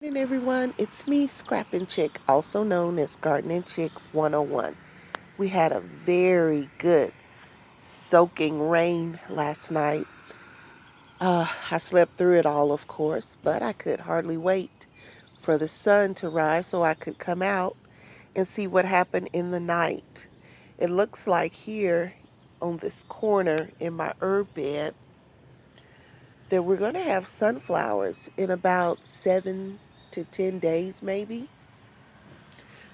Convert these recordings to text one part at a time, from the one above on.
Good morning, everyone. It's me, Scrappin' Chick, also known as Gardening Chick 101. We had a very good soaking rain last night. I slept through it all, of course, but I could hardly wait for the sun to rise so I could come out and see what happened in the night. It looks like here on this corner in my herb bed that we're going to have sunflowers in about 7 to 10 days, maybe.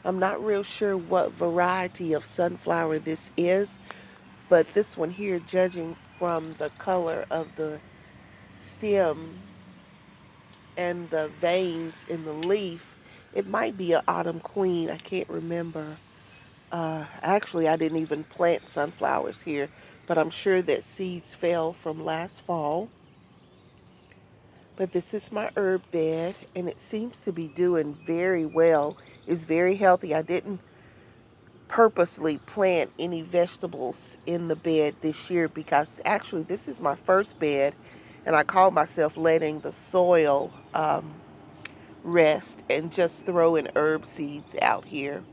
I'm not real sure what variety of sunflower this is, but this one here, judging from the color of the stem and the veins in the leaf, it might be an autumn queen. I can't remember. Actually, I didn't even plant sunflowers here, but I'm sure that seeds fell from last fall. But this is my herb bed, and it seems to be doing very well. It's very healthy. I didn't purposely plant any vegetables in the bed this year because actually this is my first bed, and I call myself letting the soil rest and just throwing herb seeds out here.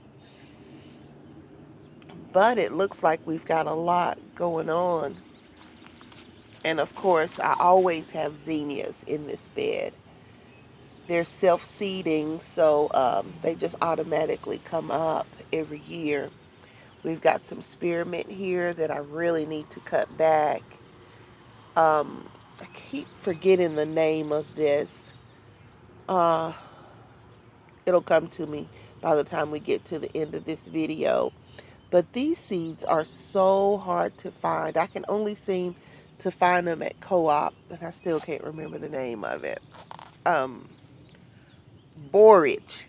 But it looks like we've got a lot going on. And of course, I always have zinnias in this bed. They're self seeding, so they just automatically come up every year. We've got some spearmint here that I really need to cut back. I keep forgetting the name of this. Uh, it'll come to me by the time we get to the end of this video. But these seeds are so hard to find. I can only seem to find them at co-op, and I still can't remember the name of it. Um, Borage.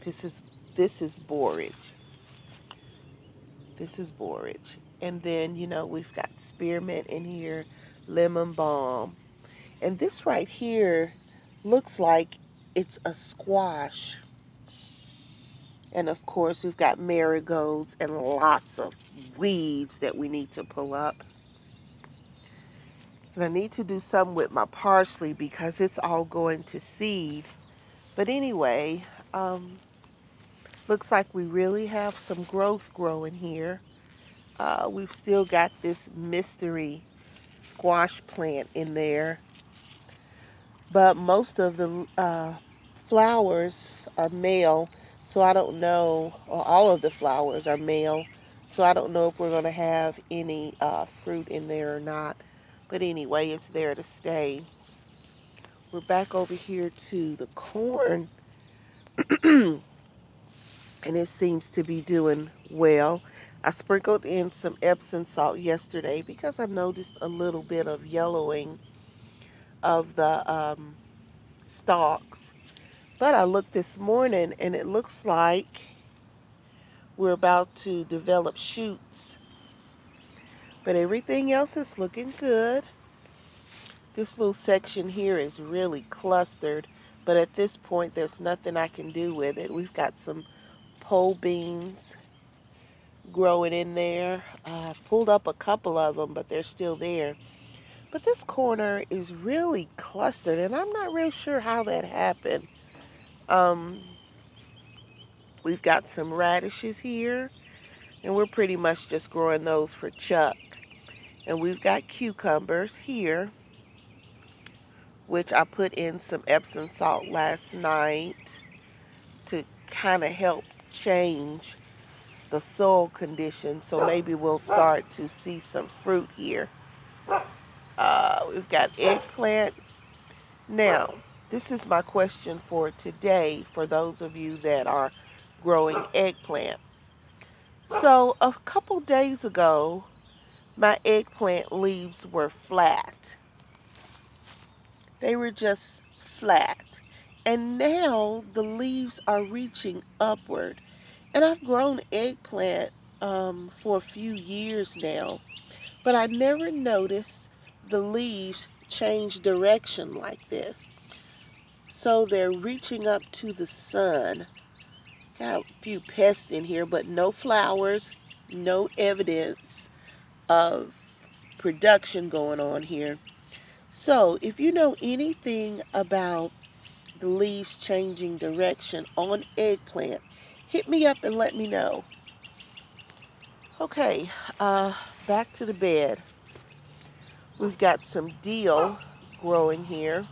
This is this is borage. This is borage. And then, we've got spearmint in here, lemon balm. And this right here looks like it's a squash. And of course, we've got marigolds and lots of weeds that we need to pull up. And I need to do something with my parsley because it's all going to seed. But anyway, looks like we really have some growth growing here. We've still got this mystery squash plant in there, but most of the flowers are male, so I don't know, or all of the flowers are male, so I don't know if we're going to have any fruit in there or not. But anyway, it's there to stay. We're back over here to the corn, and it seems to be doing well. I sprinkled in some Epsom salt yesterday because I noticed a little bit of yellowing of the stalks. But I looked this morning and it looks like we're about to develop shoots. But everything else is looking good. This little section here is really clustered, but at this point there's nothing I can do with it. We've got some pole beans growing in there. I pulled up a couple of them, but they're still there. But this corner is really clustered, and I'm not real sure how that happened. Um, we've got some radishes here, and we're pretty much just growing those for Chuck. And we've got cucumbers here, which I put in some Epsom salt last night to kind of help change the soil condition. So maybe we'll start to see some fruit here. We've got eggplants. Now, this is my question for today for those of you that are growing eggplant. So, a couple days ago, my eggplant leaves were flat. They were just flat. And now the leaves are reaching upward. And I've grown eggplant for a few years now, but I never noticed the leaves change direction like this. So they're reaching up to the sun. Got a few pests in here, but no flowers, no evidence of production going on here. So if you know anything about the leaves changing direction on eggplant, hit me up and let me know. Okay, back to the bed. We've got some dill growing here.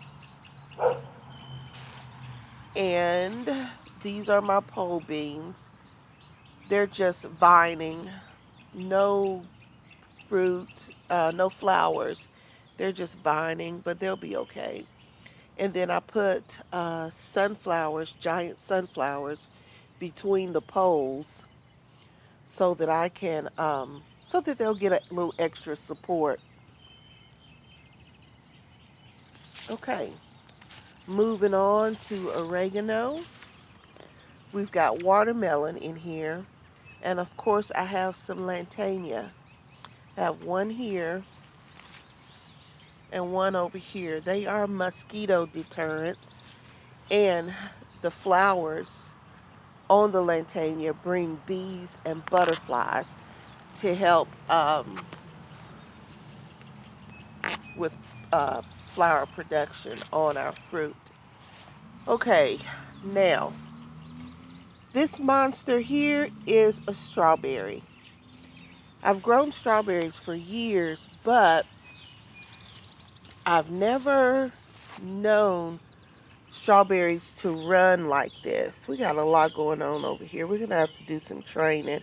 And these are my pole beans. They're just vining. No fruit, no flowers. They're just vining, but they'll be okay. And then I put sunflowers, giant sunflowers, between the poles so that I can, so that they'll get a little extra support. Okay, moving on to oregano. We've got watermelon in here. And of course, I have some lantana. I have one here and one over here. They are mosquito deterrents. And the flowers on the lantana bring bees and butterflies to help with flower production on our fruit. Okay, now this monster here is a strawberry. I've grown strawberries for years, but I've never known strawberries to run like this. We got a lot going on over here. We're going to have to do some training.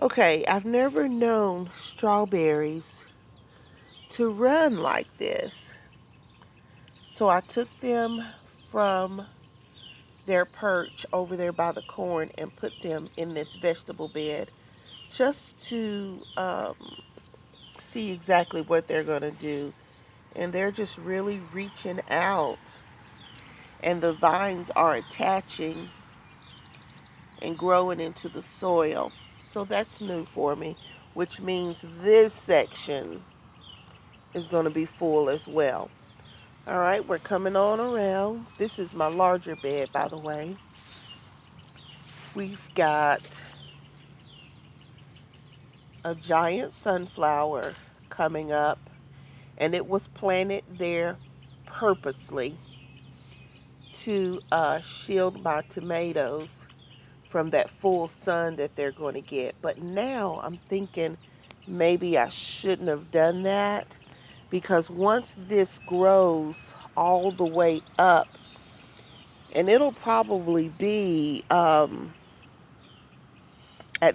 Okay, I've never known strawberries to run like this. So I took them from their perch over there by the corn and put them in this vegetable bed just to see exactly what they're going to do. And they're just really reaching out. And the vines are attaching and growing into the soil. So that's new for me, which means this section is going to be full as well. All right, we're coming on around. This is my larger bed, by the way. We've got a giant sunflower coming up, and it was planted there purposely to shield my tomatoes from that full sun that they're going to get. But now I'm thinking maybe I shouldn't have done that, because once this grows all the way up, and it'll probably be at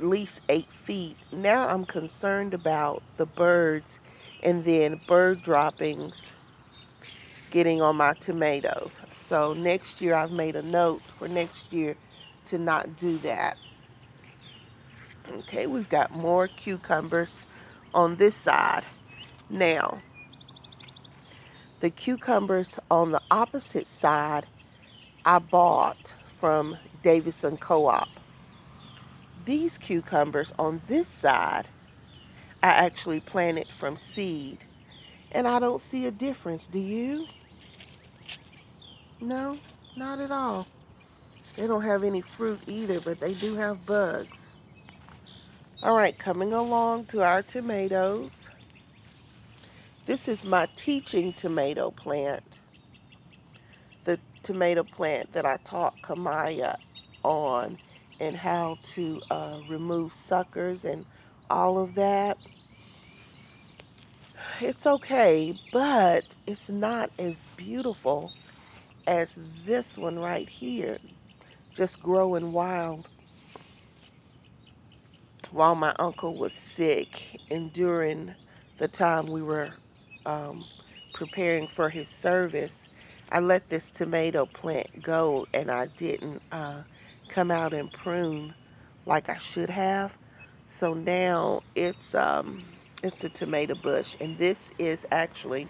least 8 feet, now I'm concerned about the birds and then bird droppings getting on my tomatoes. So next year, I've made a note for next year to not do that. Okay, we've got more cucumbers on this side. Now, the cucumbers on the opposite side, I bought from Davison Co-op. These cucumbers on this side, I actually planted from seed. And I don't see a difference. Do you? No, not at all. They don't have any fruit either, but they do have bugs. All right, coming along to our tomatoes. This is my teaching tomato plant. The tomato plant that I taught Kamaya on, and how to remove suckers and all of that. It's okay, but it's not as beautiful as this one right here, just growing wild while my uncle was sick and during the time we were um, preparing for his service. I let this tomato plant go, and I didn't come out and prune like I should have. So now it's a tomato bush, and this is actually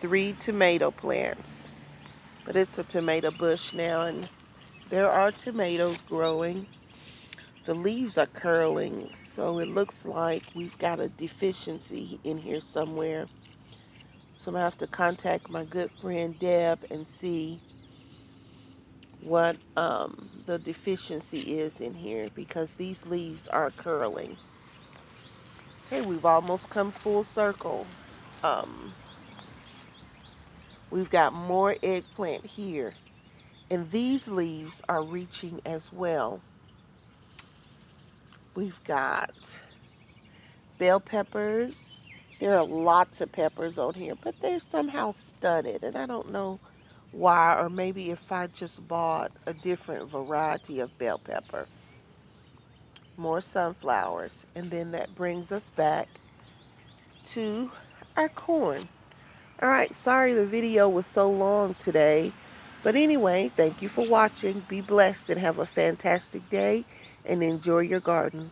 3 tomato plants, but it's a tomato bush now, and there are tomatoes growing. The leaves are curling, so it looks like we've got a deficiency in here somewhere. So I'm going to have to contact my good friend Deb and see what the deficiency is in here, because these leaves are curling. Hey, we've almost come full circle. Um, we've got more eggplant here. And these leaves are reaching as well. We've got bell peppers. There are lots of peppers on here, but they're somehow studded, and I don't know why, or maybe if I just bought a different variety of bell pepper. More sunflowers, and then that brings us back to our corn. All right, sorry the video was so long today, but anyway, thank you for watching. Be blessed and have a fantastic day, and enjoy your garden.